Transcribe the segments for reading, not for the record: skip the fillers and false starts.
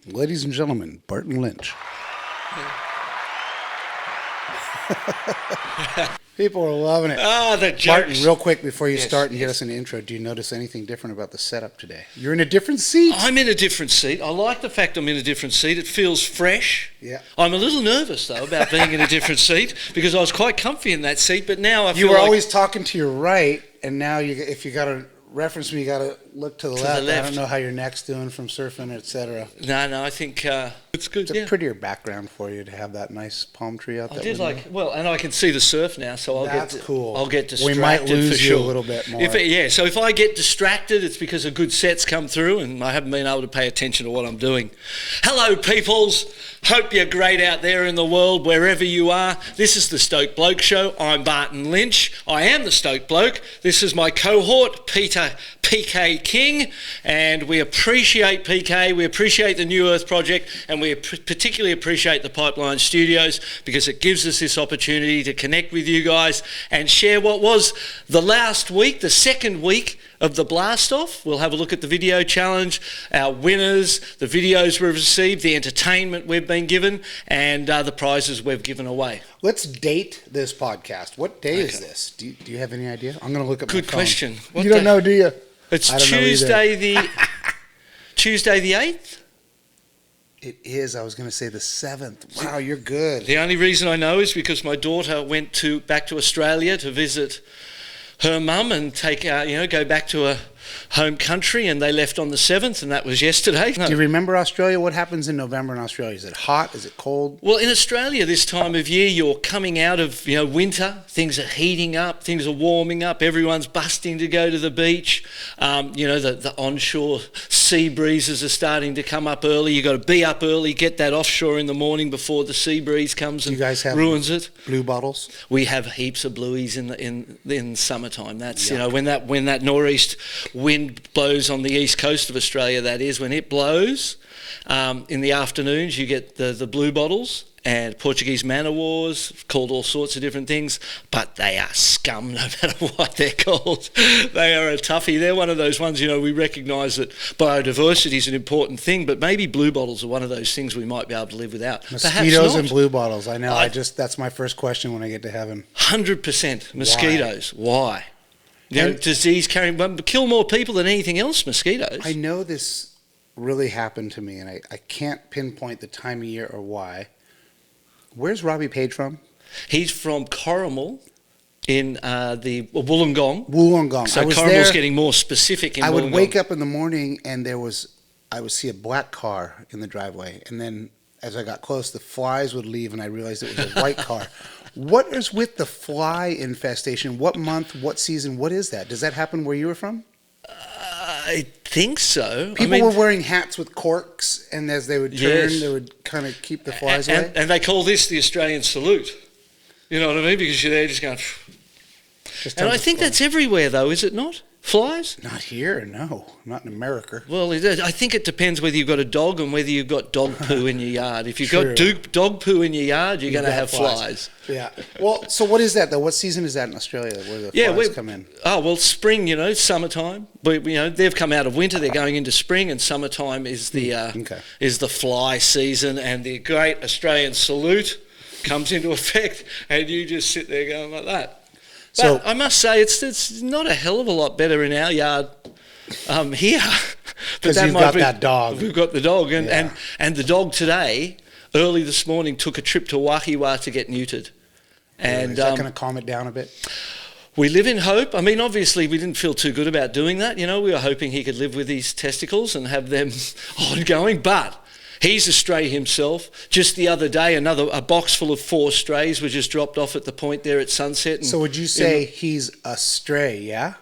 Ladies and gentlemen, Barton Lynch. People are loving it. Ah, the jokes. Barton, real quick before you start and yes. get us an intro, do you notice anything different about the setup today? You're in a different seat. I'm in a different seat. I like the fact I'm in a different seat. It feels fresh. Yeah. I'm a little nervous, though, about being in a different seat because I was quite comfy in that seat, but now I feel You were like always talking to your right, and now if you got to reference me, you got to look to the left. I don't know how your neck's doing from surfing, etc. No, I think it's good. It's a prettier background for you to have that nice palm tree out there. I did and I can see the surf now, so cool. I'll get distracted. We might lose for sure. you a little bit more. So if I get distracted, it's because a good set's come through and I haven't been able to pay attention to what I'm doing. Hello, peoples. Hope you're great out there in the world, wherever you are. This is the Stoked Bloke Show. I'm Barton Lynch. I am the Stoked Bloke. This is my cohort, Peter PK King, and we appreciate PK. We appreciate the New Earth Project, and we particularly appreciate the Pipeline Studios because it gives us this opportunity to connect with you guys and share what was the last week, the second week of the blast off. We'll have a look at the video challenge, our winners, the videos we've received, the entertainment we've been given, and the prizes we've given away. Let's date this podcast. What day is this? Do you have any idea? I'm going to look at my phone. Good question. You don't know, do you? It's Tuesday the 8th. It is. I was going to say the 7th. Wow, you're good. The only reason I know is because my daughter went back to Australia to visit her mum and go back to her home country, and they left on the 7th, and that was yesterday. Do you remember Australia? What happens in November in Australia? Is it hot? Is it cold? Well, in Australia this time of year, you're coming out of winter. Things are heating up. Things are warming up. Everyone's busting to go to the beach. The onshore sea breezes are starting to come up early. You've got to be up early, get that offshore in the morning before the sea breeze comes and ruins it. Blue bottles? We have heaps of blueies in summertime. That's when that nor'east wind blows on the east coast of Australia, that is, when it blows in the afternoons, you get the blue bottles and Portuguese man o' wars, called all sorts of different things, but they are scum no matter what they're called. They are a toughie. They're one of those ones, we recognise that biodiversity is an important thing, but maybe blue bottles are one of those things we might be able to live without. Mosquitoes and blue bottles, I know. That's my first question when I get to heaven. 100% mosquitoes. Why? Disease carrying, kill more people than anything else, mosquitoes. I know this really happened to me, and I can't pinpoint the time of year or why. Where's Robbie Page from? He's from Corrimal in the Wollongong. Wollongong. So Corrimal's getting more specific in Wollongong. I would wake up in the morning and I would see a black car in the driveway, and then as I got close, the flies would leave, and I realized it was a white car. What is with the fly infestation? What month, what season, what is that? Does that happen where you were from? I think so. People were wearing hats with corks, and as they would turn, they would kind of keep the flies away. And they call this the Australian salute. You know what I mean? Because you're there just going... And I think that's everywhere, though, is it not? Flies? Not here, no. Not in America. Well, I think it depends whether you've got a dog and whether you've got dog poo in your yard. If you've got dog poo in your yard, you're going to have flies. Yeah. Well, so what is that, though? What season is that in Australia where the flies come in? Oh, well, spring, summertime. But, they've come out of winter, they're going into spring, and summertime is the fly season, and the great Australian salute comes into effect, and you just sit there going like that. But I must say, it's not a hell of a lot better in our yard here. Because you've got that dog. We've got the dog. And the dog today, early this morning, took a trip to Wahiwa to get neutered. And is that going to calm it down a bit? We live in hope. I mean, obviously, we didn't feel too good about doing that. We were hoping he could live with his testicles and have them ongoing. But he's a stray himself. Just the other day, a box full of 4 strays was just dropped off at the point there at Sunset. And, so would you say he's a stray, yeah?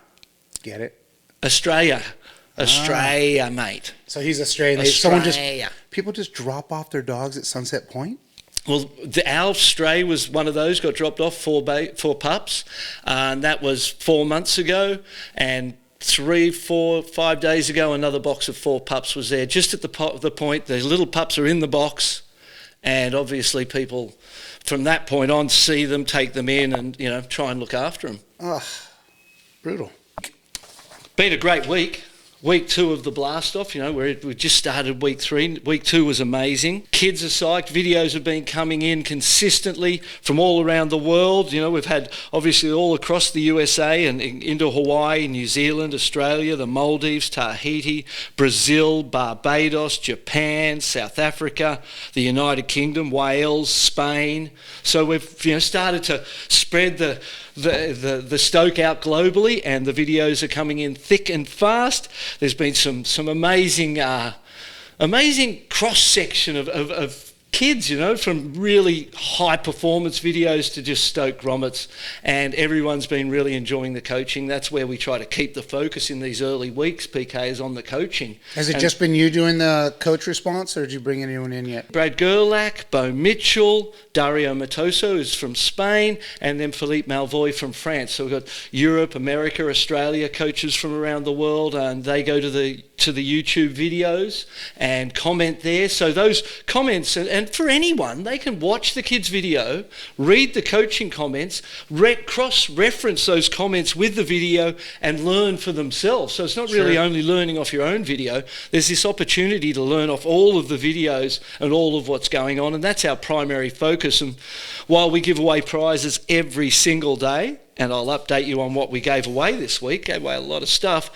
Get it? Australia, mate. So he's a stray. People just drop off their dogs at Sunset Point? Well, our stray was one of those, got dropped off, 4 pups. And that was 4 months ago. And 3, 4, 5 days ago, another box of 4 pups was there. Just at the point, the little pups are in the box, and obviously people from that point on see them, take them in, and try and look after them. Oh, brutal. Been a great week. week 2 of the blast off, we just started week 3. Week 2 was amazing. Kids are psyched. Videos have been coming in consistently from all around the world. We've had obviously all across the USA and into Hawaii, New Zealand, Australia, the Maldives, Tahiti, Brazil, Barbados, Japan, South Africa, the United Kingdom, Wales, Spain. So we've started to spread the Stoke out globally, and the videos are coming in thick and fast. There's been some amazing cross section of kids, from really high performance videos to just stoked grommets, and everyone's been really enjoying the coaching. That's where we try to keep the focus in these early weeks, PK, is on the coaching. Has it just been you doing the coach response, or did you bring anyone in yet? Brad Gerlach, Bo Mitchell, Dario Matoso is from Spain, and then Philippe Malvoy from France. So we've got Europe, America, Australia, coaches from around the world, and they go to the YouTube videos and comment there. So those comments, and for anyone, they can watch the kids' video, read the coaching comments, cross-reference those comments with the video and learn for themselves. So it's not really only learning off your own video. There's this opportunity to learn off all of the videos and all of what's going on, and that's our primary focus. And while we give away prizes every single day, and I'll update you on what we gave away this week, gave away a lot of stuff,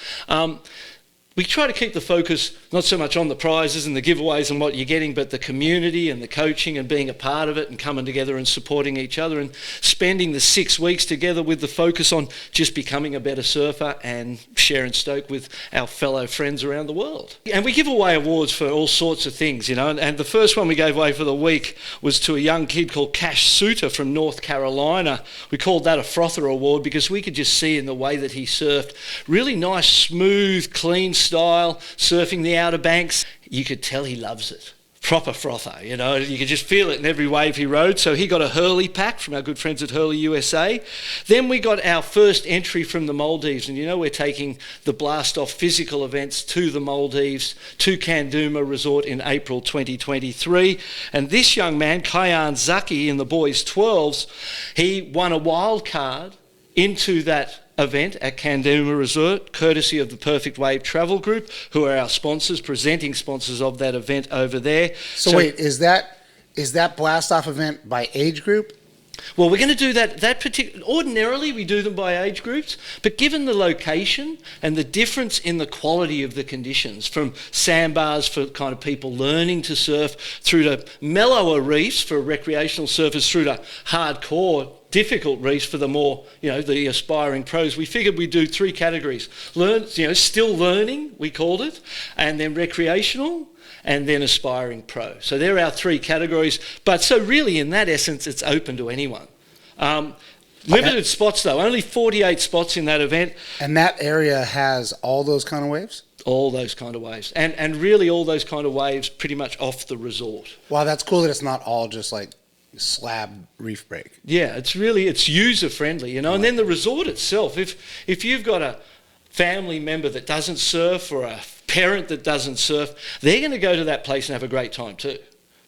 we try to keep the focus not so much on the prizes and the giveaways and what you're getting, but the community and the coaching and being a part of it and coming together and supporting each other and spending the 6 weeks together with the focus on just becoming a better surfer and sharing Stoke with our fellow friends around the world. And we give away awards for all sorts of things, and the first one we gave away for the week was to a young kid called Cash Suter from North Carolina. We called that a frother award because we could just see in the way that he surfed, really nice, smooth, clean style, surfing the Outer Banks. You could tell he loves it. Proper frother, you could just feel it in every wave he rode. So he got a Hurley pack from our good friends at Hurley USA. Then we got our first entry from the Maldives, and we're taking the blast off physical events to the Maldives, to Kanduma Resort in April 2023. And this young man, KYAN ZAKI, in the boys 12s, he won a wild card into that event at Kanduma Resort, courtesy of the Perfect Wave Travel Group, who are our sponsors, presenting sponsors of that event over there. So wait, is that blast off event by age group? Well, we're going to do that particular. Ordinarily, we do them by age groups, but given the location and the difference in the quality of the conditions, from sandbars for kind of people learning to surf, through to mellower reefs for recreational surfers, through to hardcore difficult reefs for the more, the aspiring pros, we figured we'd do 3 categories. Still learning, we called it, and then recreational, and then aspiring pro. So they're our 3 categories. But so really, in that essence, it's open to anyone. Limited spots, though. Only 48 spots in that event. And that area has all those kind of waves? All those kind of waves. And really all those kind of waves pretty much off the resort. Wow, that's cool that it's not all just like slab reef break. Yeah, it's user friendly, and then the resort itself, if you've got a family member that doesn't surf or a parent that doesn't surf, they're going to go to that place and have a great time too.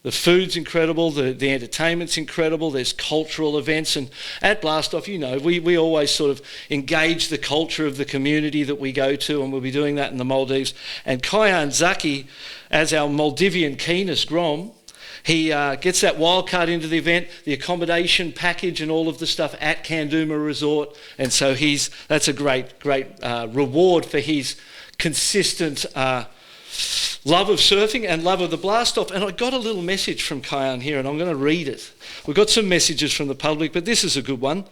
The food's incredible, the entertainment's incredible, there's cultural events, and at Blast Off, we always sort of engage the culture of the community that we go to, and we'll be doing that in the Maldives. And KYAN ZAKI, as our Maldivian keenest grom, he gets that wild card into the event, the accommodation package and all of the stuff at Kanduma Resort. And so that's a great reward for his consistent love of surfing and love of the blast off. And I got a little message from KYAN here, and I'm going to read it. We've got some messages from the public, but this is a good one.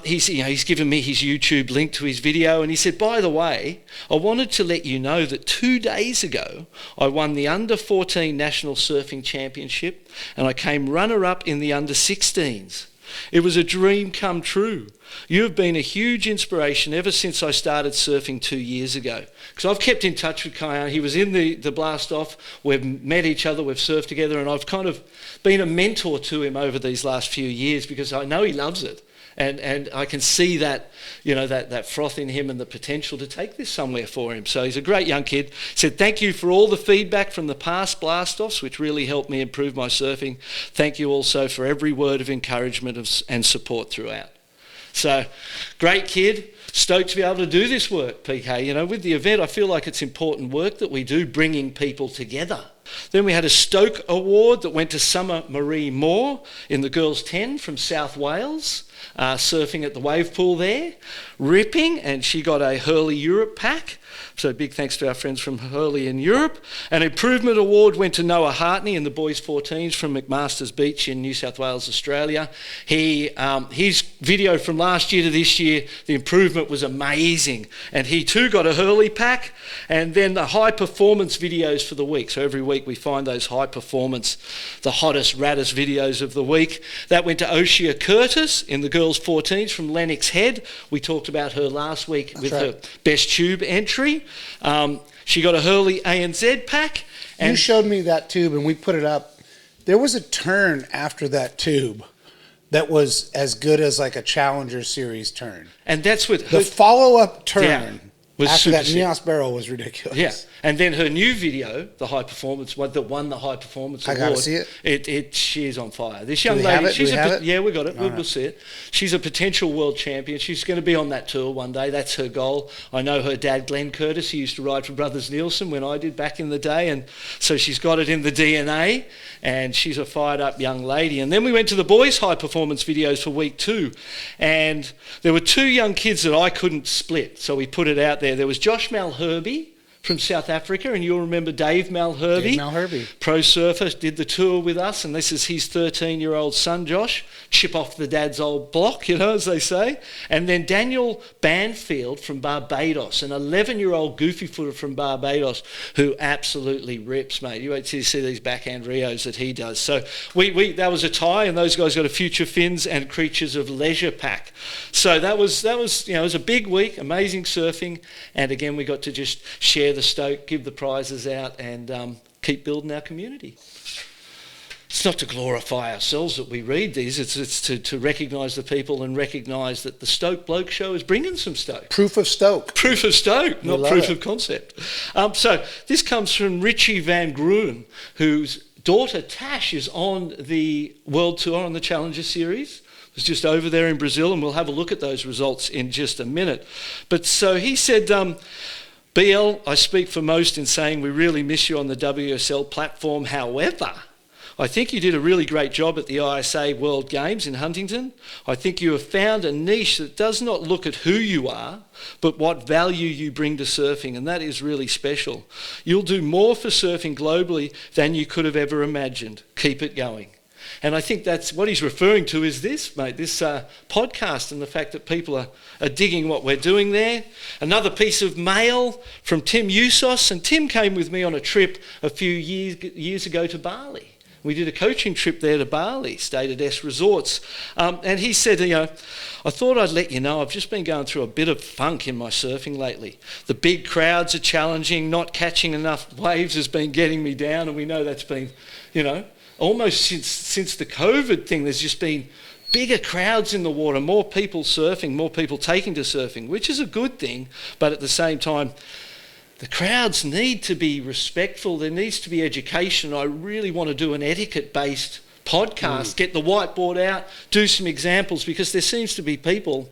He's given me his YouTube link to his video, and he said, by the way, I wanted to let you know that 2 days ago I won the Under-14 National Surfing Championship, and I came runner-up in the Under-16s. It was a dream come true. You have been a huge inspiration ever since I started surfing 2 years ago. Because I've kept in touch with KYAN. He was in the blast off. We've met each other. We've surfed together, and I've kind of been a mentor to him over these last few years because I know he loves it. And I can see that, that froth in him and the potential to take this somewhere for him. So he's a great young kid. He said, thank you for all the feedback from the past blast-offs, which really helped me improve my surfing. Thank you also for every word of encouragement and support throughout. So, great kid. stoked to be able to do this work, PK. You know, with the event, I feel like it's important work that we do, bringing people together. Then we had a Stoke Award that went to Summer Marie Moore in the girls 10 from South Wales, surfing at the wave pool there, ripping, and she got a Hurley Europe pack. So big thanks to our friends from Hurley in Europe. An improvement award went to Noah Hartney in the boys 14s from McMaster's Beach in New South Wales, Australia. His video from last year to this year, the improvement was amazing. And he too got a Hurley pack. And then the high performance videos for the week. So every week we find those high performance, the hottest, raddest videos of the week. That went to OCEA Curtis in the girls 14s from Lennox Head. We talked about her last week with her best tube entry. She got a Hurley ANZ pack. And you showed me that tube and we put it up. There was a turn after that tube that was as good as like a Challenger Series turn. And that's with her, the follow-up turn was after that super Neos barrel was ridiculous. Yeah, and then her new video, the high performance one that won the high performance award. I gotta see it. She's on fire. This young Do we lady, have it? she's Do we have it? yeah, we got it. We'll right. see it. She's a potential world champion. She's going to be on that tour one day. That's her goal. I know her dad, Glenn Curtis. He used to ride for Brothers Nielsen when I did back in the day, and so she's got it in the DNA. And she's a fired up young lady. And then we went to the boys' high performance videos for week 2, and there were 2 young kids that I couldn't split, so we put it out there. There was Josh Malherbe from South Africa, and you'll remember Dave Malherbe. Dave Malherbe. Pro surfer, did the tour with us, and this is his 13-year-old son, Josh. Chip off the dad's old block, you know, as they say. And then Daniel Banfield from Barbados, an 11-year-old goofy footer from Barbados who absolutely rips, mate. You wait till you see these backhand Rios that he does. So that was a tie, and those guys got a Future Fins and Creatures of Leisure pack. So that was you know, it was a big week, amazing surfing, and again we got to just share the stoke, give the prizes out, and keep building our community. It's not to glorify ourselves that we read these, it's to recognise the people and recognise that the Stoked Bloke show is bringing some stoke. Proof of stoke. Proof of stoke, not proof it. of concept. So this comes from Richie Van Gruen, whose daughter Tash is on the World Tour on the Challenger Series. Was just over there in Brazil, and we'll have a look at those results in just a minute. But so he said, BL, I speak for most in saying we really miss you on the WSL platform. However, I think you did a really great job at the ISA World Games in Huntington. I think you have found a niche that does not look at who you are, but what value you bring to surfing, and that is really special. You'll do more for surfing globally than you could have ever imagined. Keep it going. And I think that's what he's referring to is this, mate, this podcast, and the fact that people are digging what we're doing there. Another piece of mail from Tim Usos, and Tim came with me on a trip a few years ago to Bali. We did a coaching trip there to Bali, stayed at S Resorts. And he said, you know, I thought I'd let you know I've just been going through a bit of funk in my surfing lately. The big crowds are challenging, not catching enough waves has been getting me down, and we know that's been, you know, almost since the COVID thing, there's just been bigger crowds in the water, more people surfing, more people taking to surfing, which is a good thing, but at the same time, the crowds need to be respectful, there needs to be education. I really want to do an etiquette-based podcast, get the whiteboard out, do some examples, because there seems to be people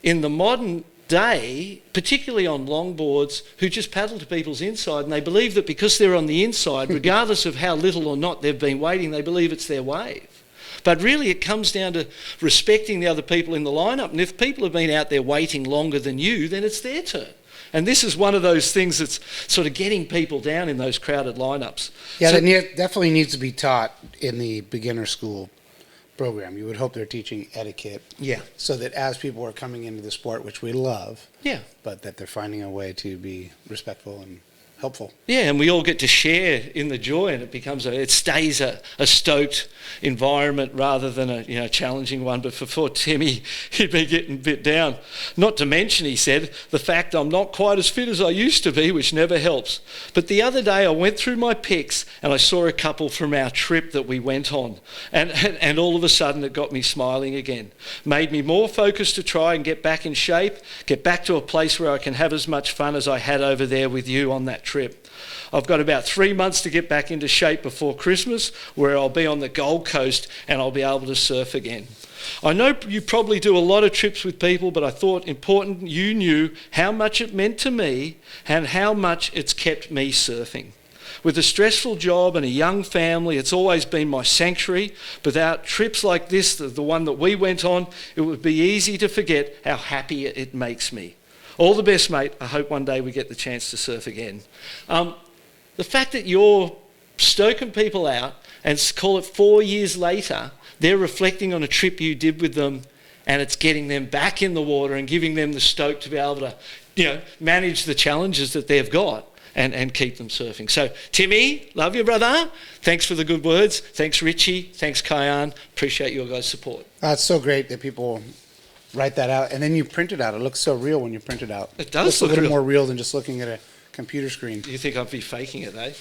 in the modern day, particularly on longboards, who just paddle to people's inside, and they believe that because they're on the inside, regardless of how little or not they've been waiting, they believe it's their wave. But really it comes down to respecting the other people in the lineup, and if people have been out there waiting longer than you, then it's their turn. And this is one of those things that's sort of getting people down in those crowded lineups. Yeah, so, that definitely needs to be taught in the beginner school program. You would hope they're teaching etiquette. Yeah. So that as people are coming into the sport, which we love, yeah, but that they're finding a way to be respectful and helpful. Yeah, and we all get to share in the joy, and it stays a stoked environment rather than a challenging one. But for poor Timmy, he'd be getting a bit down. Not to mention, he said, the fact I'm not quite as fit as I used to be, which never helps. But the other day I went through my pics and I saw a couple from our trip that we went on, and all of a sudden it got me smiling again. Made me more focused to try and get back in shape, get back to a place where I can have as much fun as I had over there with you on that trip. I've got about 3 months to get back into shape before Christmas, where I'll be on the Gold Coast and I'll be able to surf again. I know you probably do a lot of trips with people, but I thought important you knew how much it meant to me and how much it's kept me surfing. With a stressful job and a young family, it's always been my sanctuary. Without trips like this, the one that we went on, it would be easy to forget how happy it makes me. All the best, mate. I hope one day we get the chance to surf again. The fact that you're stoking people out and call it 4 years later, they're reflecting on a trip you did with them, and it's getting them back in the water and giving them the stoke to be able to, manage the challenges that they've got and keep them surfing. So, Timmy, love you, brother. Thanks for the good words. Thanks, Richie. Thanks, KYAN. Appreciate your guys' support. It's so great that people write that out, and then you print it out. It looks so real when you print it out. It does look look a little real. more real than just looking at a computer screen. You think I'd be faking it, eh?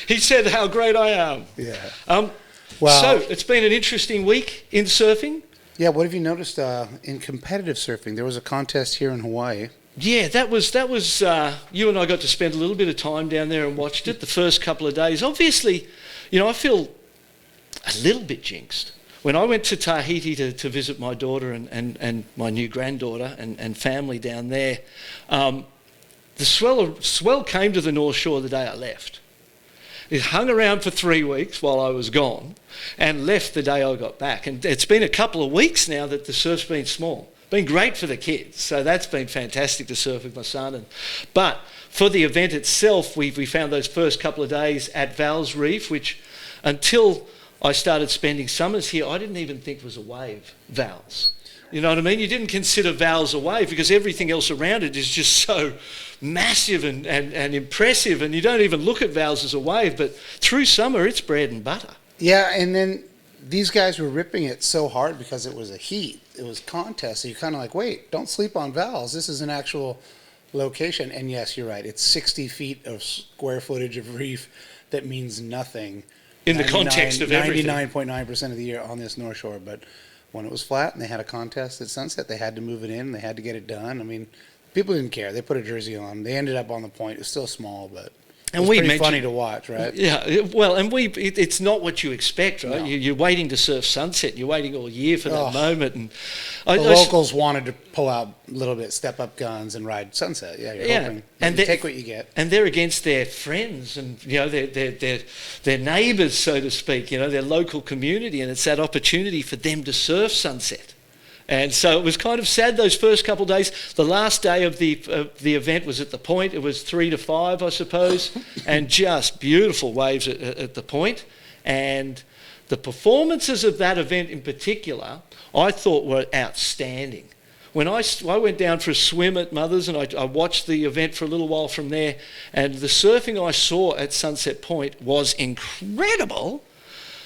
He said how great I am. Yeah. So it's been an interesting week in surfing. Yeah, what have you noticed in competitive surfing? There was a contest here in Hawaii. Yeah, that was you and I got to spend a little bit of time down there and watched it the first couple of days. Obviously, I feel a little bit jinxed. When I went to Tahiti to visit my daughter and my new granddaughter and family down there, the swell came to the North Shore the day I left. It hung around for 3 weeks while I was gone and left the day I got back. And it's been a couple of weeks now that the surf's been small. Been great for the kids, so that's been fantastic to surf with my son. But for the event itself, we found those first couple of days at Val's Reef, which until I started spending summers here, I didn't even think was a wave, Val's. You know what I mean? You didn't consider Val's a wave because everything else around it is just so massive and impressive, and you don't even look at Val's as a wave, but through summer, it's bread and butter. Yeah, and then these guys were ripping it so hard because it was a heat. It was contest. So you're kind of like, wait, don't sleep on Val's. This is an actual location. And yes, you're right. It's 60 feet of square footage of reef that means nothing. In the context of everything. 99.9% of the year on this North Shore. But when it was flat and they had a contest at sunset, they had to move it in. They had to get it done. I mean, people didn't care. They put a jersey on. They ended up on the point. It was still small, but it was pretty funny to watch, right? Yeah, well, and it's not what you expect, right? No. You're waiting to surf sunset. You're waiting all year for that moment. And the locals wanted to pull out a little bit, step up guns and ride sunset. Yeah, you're hoping. And you take what you get. And they're against their friends and, their neighbours, so to speak, their local community. And it's that opportunity for them to surf sunset. And so it was kind of sad those first couple of days. The last day of the event was at the point. It was 3 to 5, I suppose, and just beautiful waves at the point. And the performances of that event in particular, I thought were outstanding. When I went down for a swim at Mother's and I watched the event for a little while from there, and the surfing I saw at Sunset Point was incredible.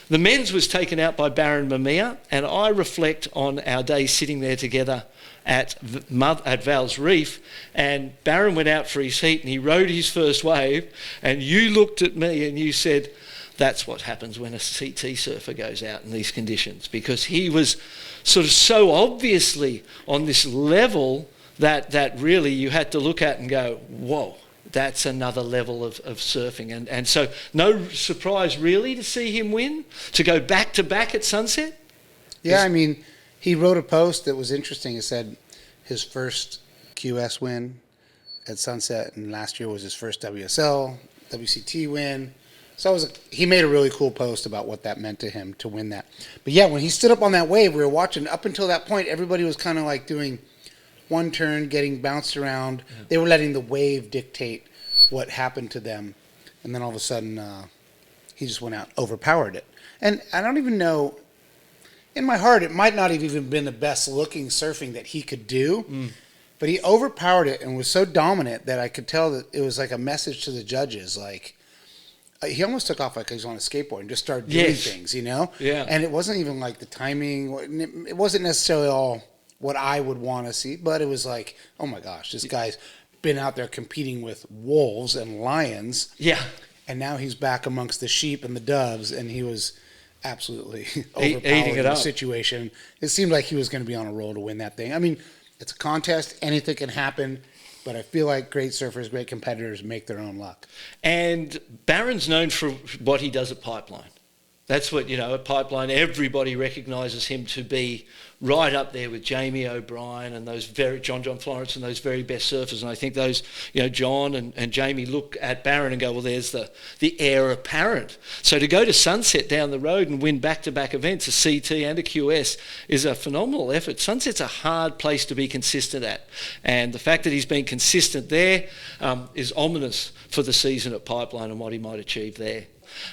The men's was taken out by Baron Mamiya, and I reflect on our day sitting there together at Val's Reef, and Baron went out for his heat and he rode his first wave, and you looked at me and you said, that's what happens when a CT surfer goes out in these conditions, because he was sort of so obviously on this level that really you had to look at and go, whoa. That's another level of surfing. And so no surprise really to see him win, to go back-to-back at sunset? Yeah, I mean, he wrote a post that was interesting. It said his first QS win at sunset, and last year was his first WSL, WCT win. So he made a really cool post about what that meant to him to win that. But yeah, when he stood up on that wave, we were watching. Up until that point, everybody was kind of like doing one turn, getting bounced around. Yeah. They were letting the wave dictate what happened to them. And then all of a sudden, he just went out, overpowered it. And I don't even know, in my heart, it might not have even been the best looking surfing that he could do. But he overpowered it and was so dominant that I could tell that it was like a message to the judges. Like, he almost took off like he was on a skateboard and just started doing things, Yeah. And it wasn't even like the timing. It wasn't necessarily all what I would want to see, but it was like, oh my gosh, this guy's been out there competing with wolves and lions. Yeah. And now he's back amongst the sheep and the doves, and he was absolutely eating it the up. situation. It seemed like he was going to be on a roll to win that thing. I mean, it's a contest. Anything can happen. but I feel like great surfers, great competitors make their own luck. And Barron's known for what he does at Pipeline. That's what, at Pipeline, everybody recognises him to be right up there with Jamie O'Brien and those John Florence and those very best surfers. And I think those, John and Jamie look at Barron and go, well, there's the heir apparent. So to go to Sunset down the road and win back-to-back events, a CT and a QS, is a phenomenal effort. Sunset's a hard place to be consistent at. And the fact that he's been consistent there is ominous for the season at Pipeline and what he might achieve there.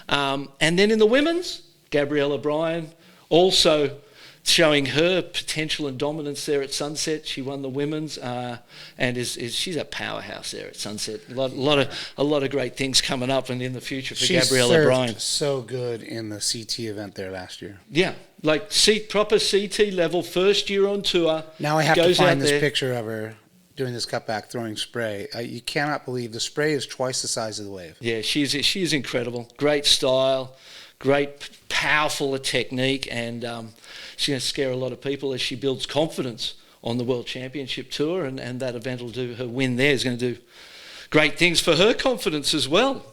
And then in the women's, Gabrielle O'Brien also showing her potential and dominance there at Sunset. She won the women's and she's a powerhouse there at Sunset. A lot of great things coming up and in the future for Gabrielle O'Brien. So good in the CT event there last year. Yeah, like proper CT level, first year on tour. Now I have to find this picture of her doing this cutback, throwing spray. You cannot believe the spray is twice the size of the wave. Yeah, she is incredible. Great style, great, powerful technique, and she's going to scare a lot of people as she builds confidence on the World Championship Tour, and that event will do, her win there is going to do great things for her confidence as well.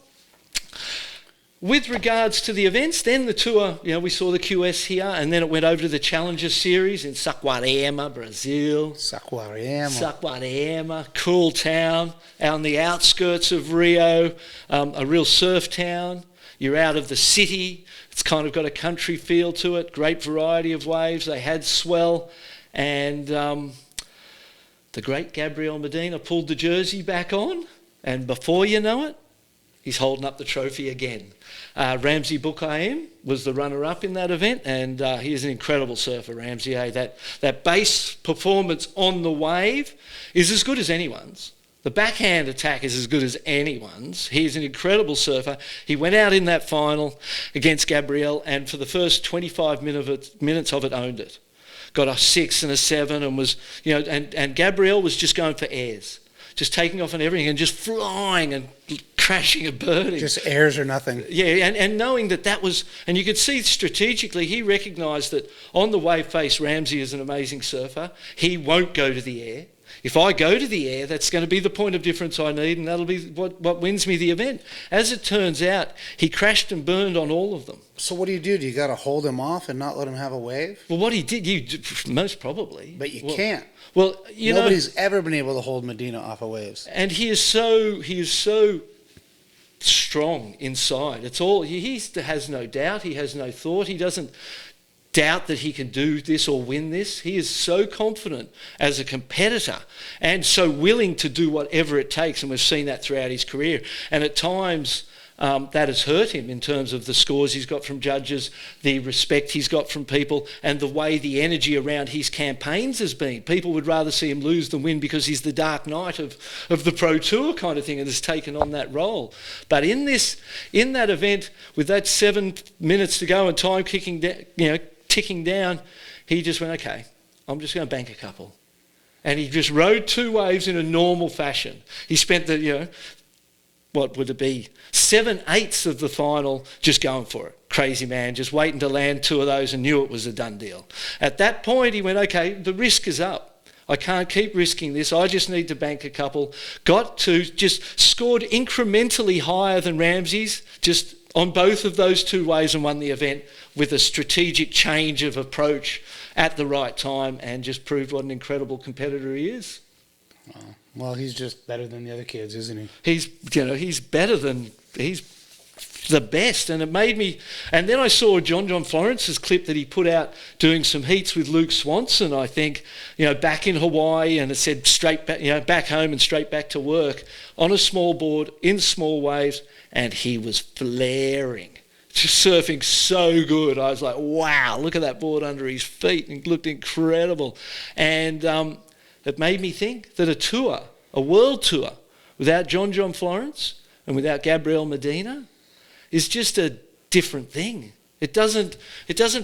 With regards to the events, then the tour, we saw the QS here, and then it went over to the Challenger Series in Saquarema, Brazil. Saquarema, cool town, out on the outskirts of Rio, a real surf town. You're out of the city. It's kind of got a country feel to it, great variety of waves. They had swell, and the great Gabriel Medina pulled the jersey back on, and before you know it, he's holding up the trophy again. Ramsey Bukaim was the runner-up in that event, and he is an incredible surfer, Ramsey. That base performance on the wave is as good as anyone's. The backhand attack is as good as anyone's. He's an incredible surfer. He went out in that final against Gabriel, and for the first 25 minutes of it, owned it. Got a 6 and a 7, and was, and Gabriel was just going for airs. Just taking off on everything and just flying and crashing and burning. Just airs or nothing. Yeah, and knowing that was... And you could see strategically, he recognised that on the wave face, Ramsey is an amazing surfer. He won't go to the air. If I go to the air, that's going to be the point of difference I need, and that'll be what wins me the event. As it turns out, he crashed and burned on all of them. So what do? You got to hold him off and not let him have a wave? Well, what he did, most probably. But you can't. Well, nobody's ever been able to hold Medina off of waves. And he is so strong inside. It's all he has no doubt. He has no thought. He doesn't doubt that he can do this or win this. He is so confident as a competitor and so willing to do whatever it takes, and we've seen that throughout his career. And at times that has hurt him in terms of the scores he's got from judges, the respect he's got from people, and the way the energy around his campaigns has been. People would rather see him lose than win because he's the Dark Knight of the Pro Tour kind of thing, and has taken on that role. But in that event, with that 7 minutes to go and time ticking down, he just went, okay, I'm just going to bank a couple. And he just rode 2 waves in a normal fashion. He spent what would it be, 7/8 of the final just going for it. Crazy man, just waiting to land 2 of those and knew it was a done deal. At that point, he went, okay, the risk is up. I can't keep risking this. I just need to bank a couple. Just scored incrementally higher than Ramsey's, just on both of those 2 waves, and won the event with a strategic change of approach at the right time, and just proved what an incredible competitor he is. Well, he's just better than the other kids, isn't he? He's the best, and it made me... And then I saw John Florence's clip that he put out doing some heats with Luke Swanson, I think, back in Hawaii, and it said straight back, back home and straight back to work on a small board in small waves, and he was flaring. Just surfing so good. I was like, wow, look at that board under his feet. It looked incredible. And it made me think that a world tour, without John Florence and without Gabriel Medina is just a different thing. It doesn't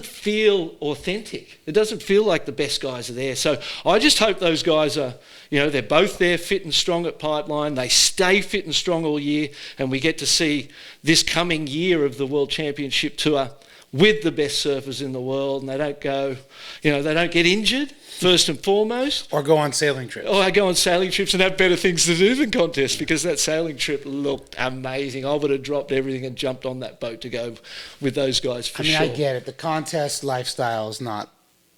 feel authentic. It doesn't feel like the best guys are there. So I just hope those guys are, they're both there fit and strong at Pipeline. They stay fit and strong all year, and we get to see this coming year of the World Championship Tour with the best surfers in the world, and they don't go, they don't get injured, first and foremost. Or go on sailing trips. Or I go on sailing trips and have better things to do than contests, because that sailing trip looked amazing. I would have dropped everything and jumped on that boat to go with those guys for sure. I get it. The contest lifestyle is not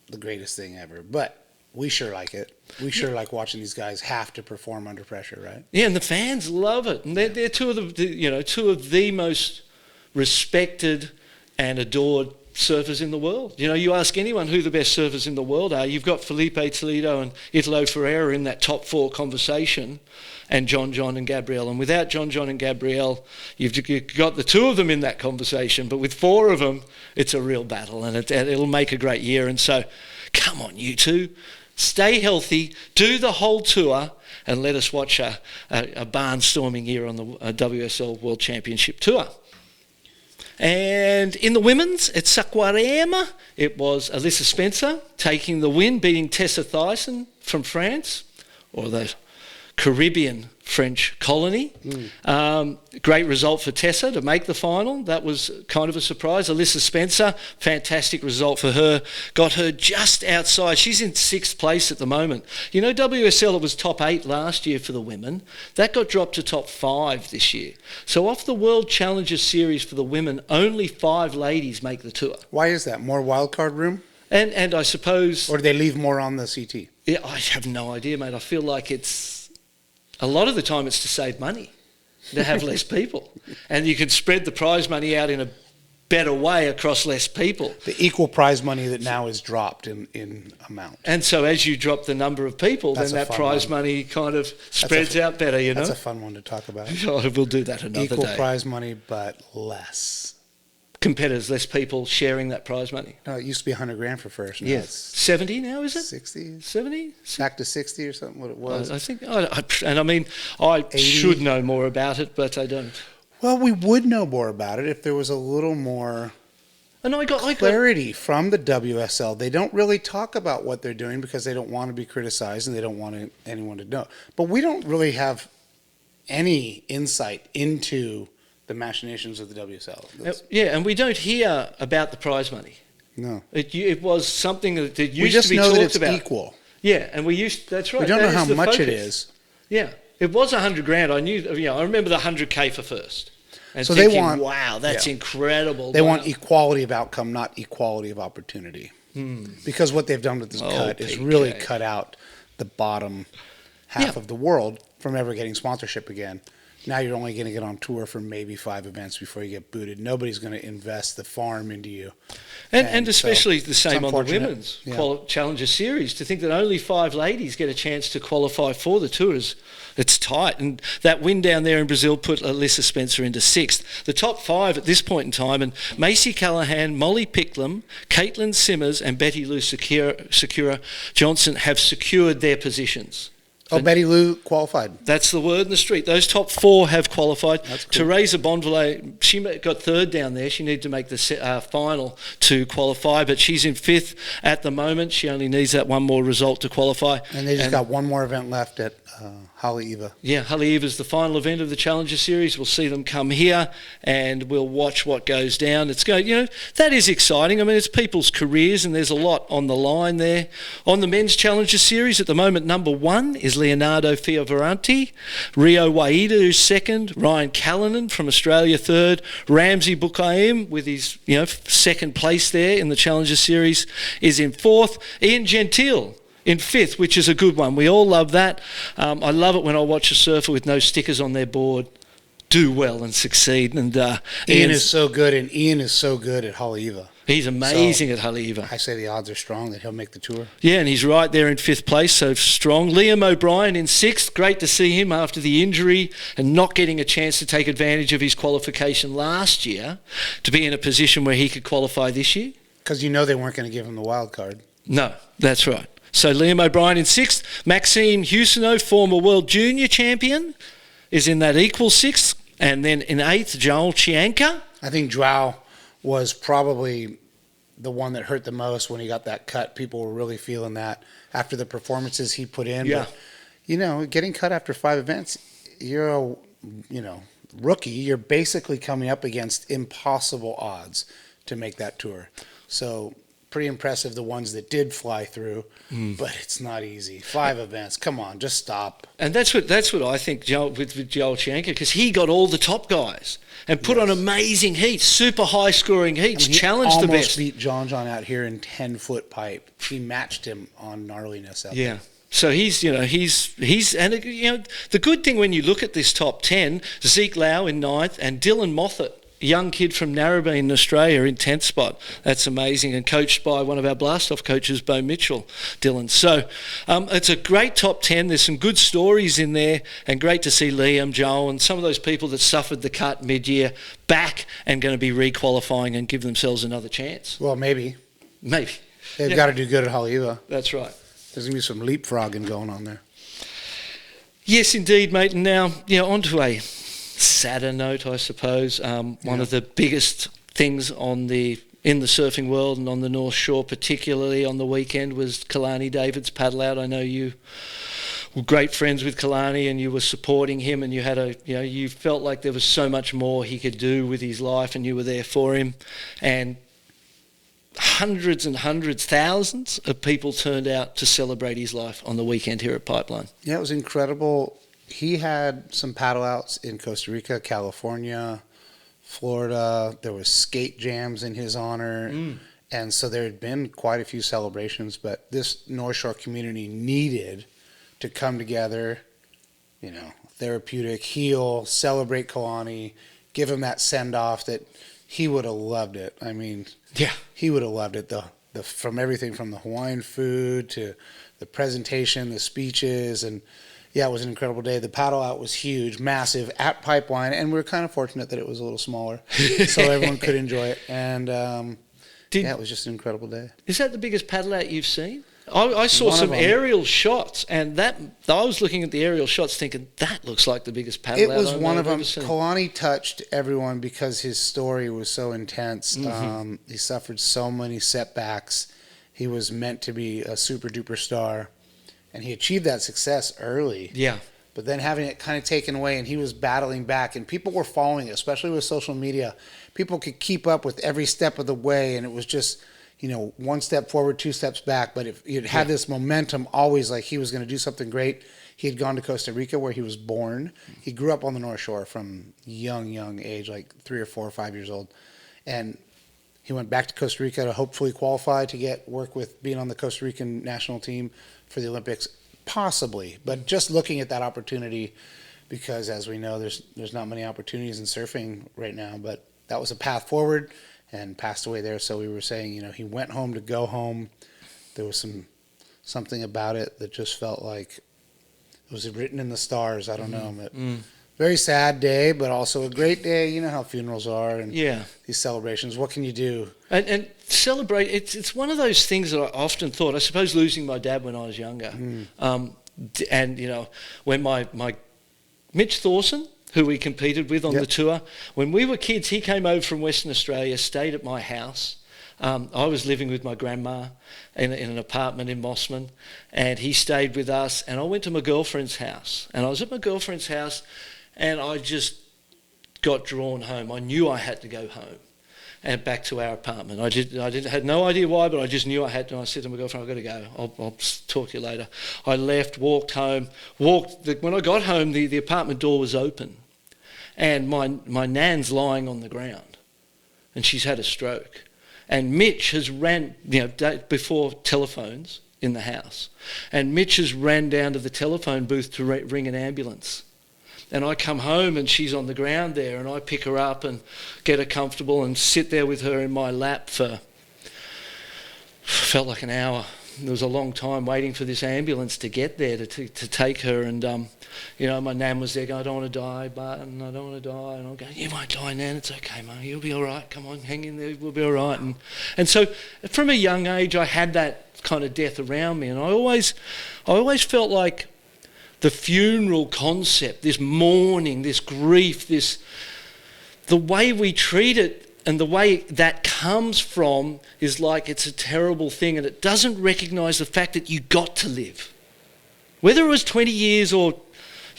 the greatest thing ever, but we sure like it. We sure like watching these guys have to perform under pressure, right? Yeah, and the fans love it. And they're two of the most respected and adored surfers in the world. You ask anyone who the best surfers in the world are, you've got Felipe Toledo and Italo Ferreira in that top 4 conversation, and John and Gabriel. And without John and Gabriel, you've got the 2 of them in that conversation, but with 4 of them, it's a real battle, and it'll make a great year. And so, come on, you two, stay healthy, do the whole tour, and let us watch a barnstorming year on the WSL World Championship Tour. And in the women's, at Saquarema, it was Alyssa Spencer taking the win, beating Tessa Thyssen from France, or the Caribbean French colony. Great result for Tessa to make the final. That was kind of a surprise. Alyssa Spencer, fantastic result for her. Got her just outside. She's in 6th place at the moment. WSL, it was top 8 last year for the women. That got dropped to top 5 this year. So off the World Challenger Series for the women, only 5 ladies make the tour. Why is that? More wildcard room? And I suppose... Or do they leave more on the CT? Yeah, I have no idea, mate. I feel like it's... A lot of the time it's to save money, to have less people. And you can spread the prize money out in a better way across less people. The equal prize money that now is dropped in amount. And so as you drop the number of people, then that prize money kind of spreads out better, That's a fun one to talk about. We'll do that another day. Equal prize money, but less. Competitors, less people sharing that prize money. No, it used to be $100,000 for first. Now yes. 70 now, is it? 60? 70? Back to 60 or something, what it was. I think, I 80. should know more about it, but I don't. Well, we would know more about it if there was a little more and I got clarity from the WSL. They don't really talk about what they're doing because they don't want to be criticized and they don't want anyone to know. But we don't really have any insight into the machinations of the WSL. Yeah, and we don't hear about the prize money. No. It was something that used to be talked about. We just know that it's equal. Yeah, and that's right. We don't know how much focus. it is. Yeah, it was $100,000. I knew. I remember the $100K for first. And so thinking, they want, wow, that's incredible. They want equality of outcome, not equality of opportunity. Because what they've done with this cut is really cut out the bottom half of the world from ever getting sponsorship again. Now you're only going to get on tour for maybe 5 events before you get booted. Nobody's going to invest the farm into you. And especially the same on the women's Challenger Series. To think that only 5 ladies get a chance to qualify for the tours, it's tight. And that win down there in Brazil put Alyssa Spencer into 6th. The top 5 at this point in time, and Macy Callahan, Molly Picklum, Caitlin Simmers, and Betty Lou Sakura Johnson have secured their positions. Oh, Betty Lou qualified. That's the word in the street. Those top 4 have qualified. That's cool. Teresa Bonvalet, she got 3rd down there. She needed to make the final to qualify, but she's in 5th at the moment. She only needs that one more result to qualify. And they just got one more event left at Haleiwa. Yeah, Haleiwa's the final event of the Challenger Series. We'll see them come here, and we'll watch what goes down. It's going, that is exciting. I mean, it's people's careers, and there's a lot on the line there. On the men's Challenger Series at the moment, number 1 is Leonardo Fioravanti, Rio Waida, who's 2nd, Ryan Callanan from Australia 3rd, Ramsey Bukaim with his 2nd place there in the Challenger Series is in 4th, Ian Gentile in 5th, which is a good one. We all love that. I love it when I watch a surfer with no stickers on their board do well and succeed. And Ian is so good, and Ian is so good at Haleiwa. He's amazing at Haleiwa. I say the odds are strong that he'll make the tour. Yeah, and he's right there in 5th place, so strong. Liam O'Brien in 6th. Great to see him after the injury and not getting a chance to take advantage of his qualification last year to be in a position where he could qualify this year. Because they weren't going to give him the wild card. No, that's right. So Liam O'Brien in 6th. Maxime Husseneau, former world junior champion, is in that equal 6th. And then in 8th, Joel Chianca. I think Joao was probably the one that hurt the most when he got that cut. People were really feeling that after the performances he put in. Yeah. But, getting cut after 5 events, you're a, rookie. You're basically coming up against impossible odds to make that tour. So pretty impressive, the ones that did fly through, but it's not easy. 5 events, come on, just stop. And that's what I think with Joel Chianca, because he got all the top guys and put on amazing heats, super high scoring heats, challenged the best. Almost beat John out here in 10-foot pipe. He matched him on gnarliness out there. Yeah. So he's and the good thing when you look at this top 10, Zeke Lau in 9th and Dylan Moffat, a young kid from Narrabeen in Australia, in 10th spot. That's amazing, and coached by one of our blast-off coaches, Bo Mitchell, Dylan. So it's a great top 10. There's some good stories in there, and great to see Liam, Joel, and some of those people that suffered the cut mid-year back and going to be re-qualifying and give themselves another chance. Well, maybe. Maybe. They've got to do good at Haleiwa. That's right. There's going to be some leapfrogging going on there. Yes, indeed, mate. And now, on to a sadder note, I suppose. One of the biggest things in the surfing world and on the North Shore, particularly on the weekend, was Kalani David's paddle out. I know you were great friends with Kalani and you were supporting him, and you had you felt like there was so much more he could do with his life, and you were there for him. And hundreds and hundreds, thousands of people turned out to celebrate his life on the weekend here at Pipeline. Yeah, it was incredible. He had some paddle outs in Costa Rica, California, Florida. There was skate jams in his honor. And so there had been quite a few celebrations, but this North Shore community needed to come together, therapeutic, heal, celebrate Kalani, give him that send-off that he would have loved it. I mean, yeah, he would have loved it. The from everything from the Hawaiian food to the presentation, the speeches, and yeah, it was an incredible day. The paddle out was huge, massive, at Pipeline, and we were kind of fortunate that it was a little smaller, so everyone could enjoy it. And it was just an incredible day. Is that the biggest paddle out you've seen? I saw some aerial shots, and I was looking at the aerial shots thinking, that looks like the biggest paddle out. It was one of them. Kalani touched everyone because his story was so intense. He suffered so many setbacks. He was meant to be a super-duper star, and he achieved that success early. Yeah. But then having it kind of taken away, and he was battling back, and people were following it, especially with social media. People could keep up with every step of the way, and it was just, one step forward, 2 steps back. But if it had this momentum, always like he was going to do something great. He had gone to Costa Rica where he was born. He grew up on the North Shore from young age, like 3 or 4 or 5 years old. And he went back to Costa Rica to hopefully qualify to work with being on the Costa Rican national team for the Olympics, possibly. But just looking at that opportunity, because as we know, there's not many opportunities in surfing right now. But that was a path forward, and passed away there. So we were saying, he went home to go home. There was something about it that just felt like it was written in the stars. I don't know. But very sad day, but also a great day. You know how funerals are and these celebrations. What can you do? And celebrate. It's one of those things that I often thought. I suppose losing my dad when I was younger, and when my Mitch Thorson, who we competed with on the tour, when we were kids, he came over from Western Australia, stayed at my house. I was living with my grandma in an apartment in Mossman, and he stayed with us, and I went to my girlfriend's house. And I was at my girlfriend's house, and I just got drawn home. I knew I had to go home and back to our apartment. I had no idea why, but I just knew I had to. And I said to my girlfriend, I've got to go. I'll talk to you later. I left, walked home. When I got home, the apartment door was open, and my nan's lying on the ground, and she's had a stroke. And Mitch has ran, before telephones in the house, and Mitch has ran down to the telephone booth to ring an ambulance. And I come home and she's on the ground there, and I pick her up and get her comfortable and sit there with her in my lap for, felt like an hour. There was a long time waiting for this ambulance to get there to take her. And, my nan was there going, I don't want to die, Barton, I don't want to die. And I'm going, you won't die, Nan, it's okay, Mum, you'll be all right, come on, hang in there, we'll be all right. And so from a young age, I had that kind of death around me. And I always felt like the funeral concept, this mourning, this grief, the way we treat it and the way that comes from is like it's a terrible thing, and it doesn't recognise the fact that you got to live. Whether it was 20 years or,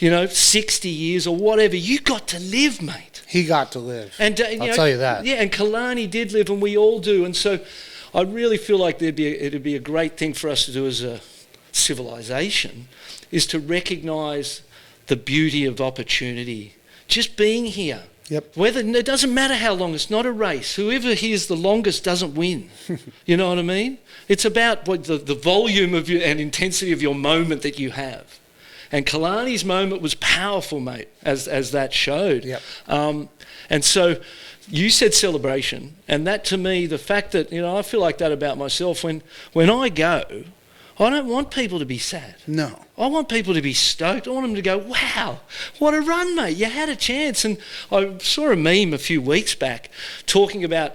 60 years or whatever. You got to live, mate. He got to live. And I'll tell you that. Yeah, and Kalani did live, and we all do. And so I really feel like it'd be a great thing for us to do as a civilization, is to recognise the beauty of opportunity. Just being here. Yep. It doesn't matter how long. It's not a race. Whoever here's the longest doesn't win. You know what I mean? It's about the volume of and intensity of your moment that you have. And Kalani's moment was powerful, mate, as that showed. Yep. And so you said celebration, and that to me, the fact that, I feel like that about myself. When I go, I don't want people to be sad. No. I want people to be stoked. I want them to go, wow, what a run, mate. You had a chance. And I saw a meme a few weeks back talking about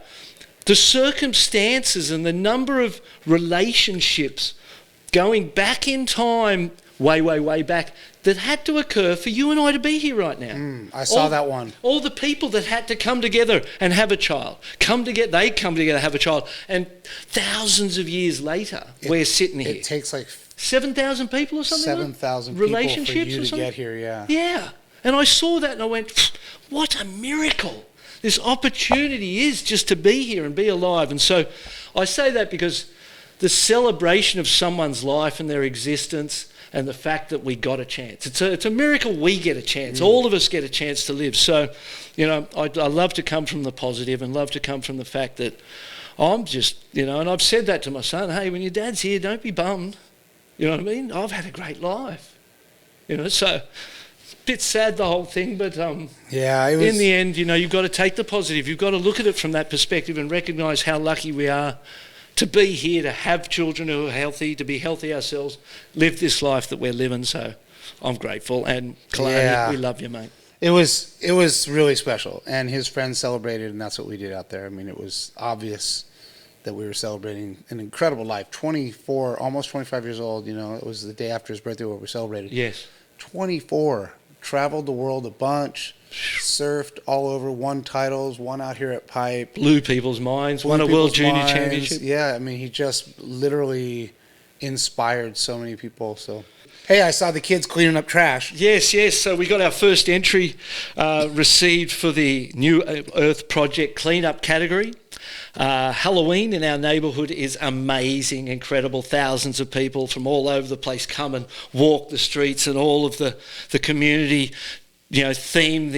the circumstances and the number of relationships going back in time, way back, that had to occur for you and I to be here right now. I saw that one. All the people that had to come together and have a child, they come together, have a child, and thousands of years later, we're sitting here. It takes like 7,000 people or something. 7,000 people relationships for you or to something? get here. Yeah. Yeah, and I saw that and I went, what a miracle this opportunity is just to be here and be alive. And so I say that because the celebration of someone's life and their existence, and the fact that we got a chance. It's a miracle we get a chance. All of us get a chance to live. So, I love to come from the positive and love to come from the fact that I'm just, and I've said that to my son, hey, when your dad's here, don't be bummed. You know what I mean? I've had a great life. So a bit sad, the whole thing, but yeah, it was... in the end, you've got to take the positive. You've got to look at it from that perspective and recognise how lucky we are to be here, to have children who are healthy, to be healthy ourselves, live this life that we're living. So I'm grateful. And Kalani, we love you, mate. It was really special. And his friends celebrated, and that's what we did out there. I mean, it was obvious that we were celebrating an incredible life. 24, almost 25 years old, it was the day after his birthday where we celebrated. Yes. 24, traveled the world a bunch, surfed all over, won titles, won out here at Pipe. Blew people's minds, won a World Junior Championship. Yeah, I mean, he just literally inspired so many people. So, hey, I saw the kids cleaning up trash. Yes. So we got our first entry received for the New Earth Project cleanup category. Halloween in our neighbourhood is amazing, incredible. Thousands of people from all over the place come and walk the streets, and all of the community theme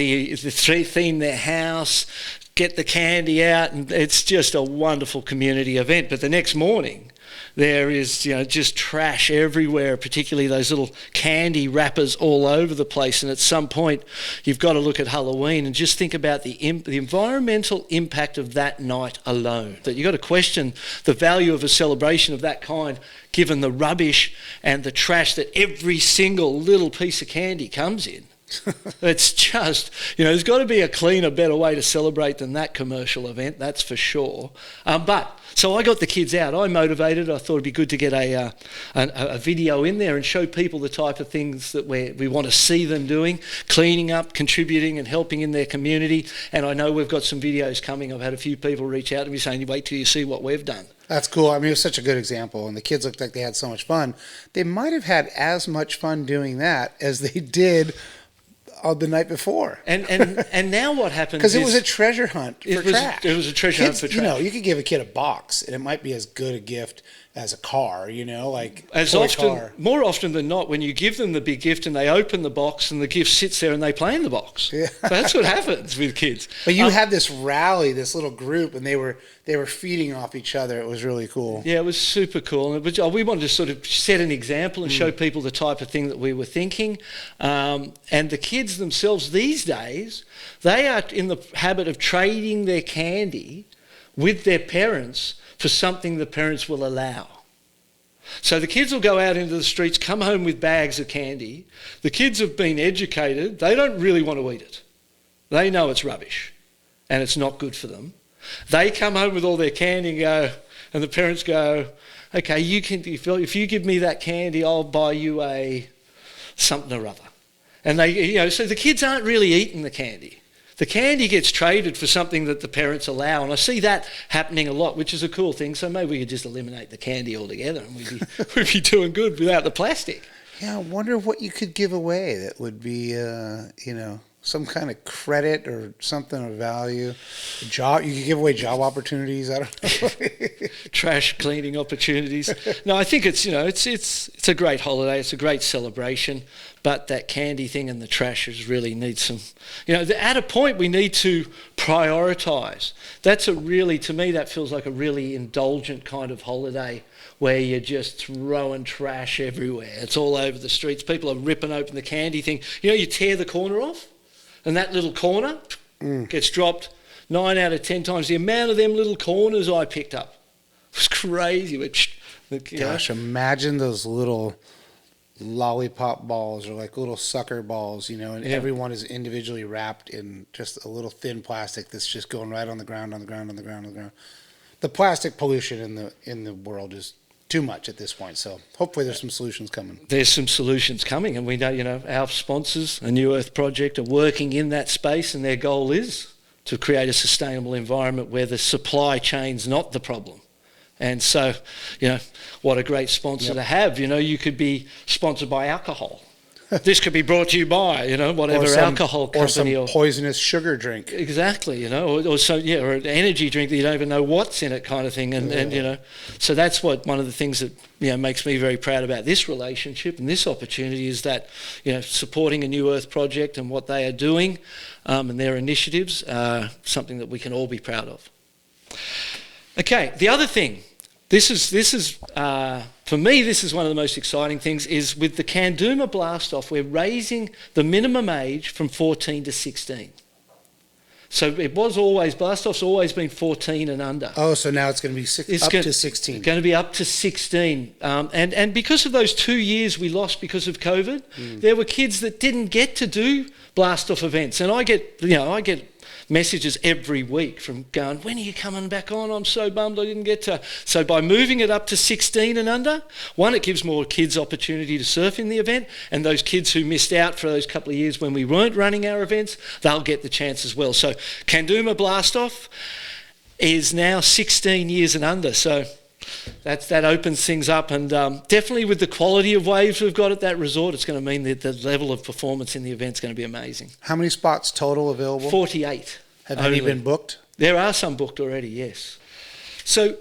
their house, get the candy out, and it's just a wonderful community event. But the next morning, there is just trash everywhere, particularly those little candy wrappers all over the place. And at some point, you've got to look at Halloween and just think about the environmental impact of that night alone. That you've got to question the value of a celebration of that kind, given the rubbish and the trash that every single little piece of candy comes in. It's just, there's got to be a cleaner, better way to celebrate than that commercial event, that's for sure. So I got the kids out. I motivated. I thought it'd be good to get a video in there and show people the type of things that we want to see them doing, cleaning up, contributing and helping in their community. And I know we've got some videos coming. I've had a few people reach out to me saying, wait till you see what we've done. That's cool. I mean, it was such a good example, and the kids looked like they had so much fun. They might have had as much fun doing that as they did the night before. And now what happens because it was a treasure hunt for trash. It was a treasure hunt for trash. You could give a kid a box, and it might be as good a gift as a car, like as toy often, car. More often than not, when you give them the big gift and they open the box and the gift sits there and they play in the box. Yeah. That's what happens with kids. But you had this rally, this little group, and they were feeding off each other. It was really cool. Yeah, it was super cool. And we wanted to sort of set an example and show people the type of thing that we were thinking. And the kids themselves these days, they are in the habit of trading their candy with their parents for something the parents will allow. So the kids will go out into the streets, come home with bags of candy. The kids have been educated. They don't really want to eat it. They know it's rubbish and it's not good for them. They come home with all their candy and the parents go, okay, you can, if you give me that candy, I'll buy you a something or other. And they, so the kids aren't really eating the candy. The candy gets traded for something that the parents allow, and I see that happening a lot, which is a cool thing. So maybe we could just eliminate the candy altogether, and we'd be doing good without the plastic. Yeah, I wonder what you could give away that would be, some kind of credit or something of value. A job, you could give away job opportunities. I don't know. Trash cleaning opportunities. No, I think it's it's a great holiday. It's a great celebration. But that candy thing and the trashers really need some. At a point we need to prioritise. That's to me, that feels like a really indulgent kind of holiday where you're just throwing trash everywhere. It's all over the streets. People are ripping open the candy thing. You tear the corner off, and that little corner gets dropped 9 out of 10 times. The amount of them little corners I picked up was crazy. Gosh, imagine those little lollipop balls or like little sucker balls, and everyone is individually wrapped in just a little thin plastic that's just going right on the ground. The plastic pollution in the world is too much at this point, so hopefully there's some solutions coming. There's some solutions coming, and we know, our sponsors, a New Earth Project, are working in that space, and their goal is to create a sustainable environment where the supply chain's not the problem. And so, what a great sponsor to have. You could be sponsored by alcohol. This could be brought to you by, whatever alcohol company. Or some poisonous sugar drink. Exactly, or an energy drink that you don't even know what's in it kind of thing. And so that's one of the things that, makes me very proud about this relationship and this opportunity is that, supporting a New Earth Project and what they are doing and their initiatives are something that we can all be proud of. Okay, the other thing, this is for me, this is one of the most exciting things, is with the Kanduma Blast-Off, we're raising the minimum age from 14 to 16. So it was always, Blast-Off's always been 14 and under. Oh, so now it's going to be up to 16. It's going to be up to 16. And because of those 2 years we lost because of COVID, there were kids that didn't get to do Blast-Off events. And I get messages every week from going, when are you coming back on? I'm so bummed I didn't get to. So by moving it up to 16 and under, one, it gives more kids opportunity to surf in the event, and those kids who missed out for those couple of years when we weren't running our events, they'll get the chance as well. So Kanduma Blast-Off is now 16 years and under. So that opens things up, and definitely with the quality of waves we've got at that resort, it's going to mean that the level of performance in the event is going to be amazing. How many spots total available? 48. Have any been booked? There are some booked already, yes. So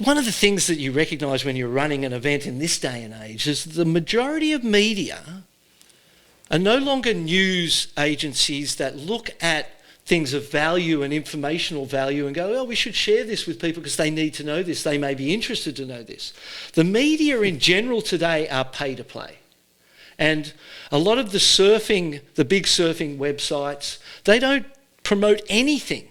one of the things that you recognise when you're running an event in this day and age is the majority of media are no longer news agencies that look at things of value and informational value and go, oh, we should share this with people because they need to know this. They may be interested to know this. The media in general today are pay to play. And a lot of the big surfing websites, they don't promote anything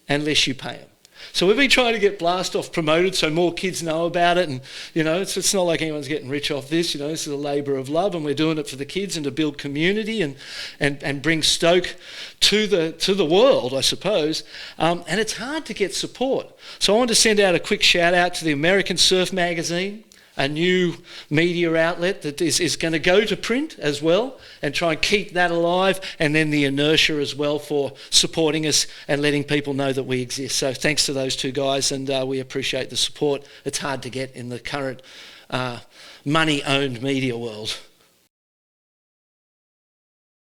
unless you pay them. So we've been trying to get Blast-Off promoted so more kids know about it, and it's not like anyone's getting rich off this. This is a labour of love, and we're doing it for the kids and to build community and bring Stoke to the world, I suppose. And it's hard to get support. So I want to send out a quick shout out to the American Surf Magazine, a new media outlet that is going to go to print as well and try and keep that alive, and then the Inertia as well for supporting us and letting people know that we exist. So thanks to those two guys, and we appreciate the support. It's hard to get in the current money-owned media world.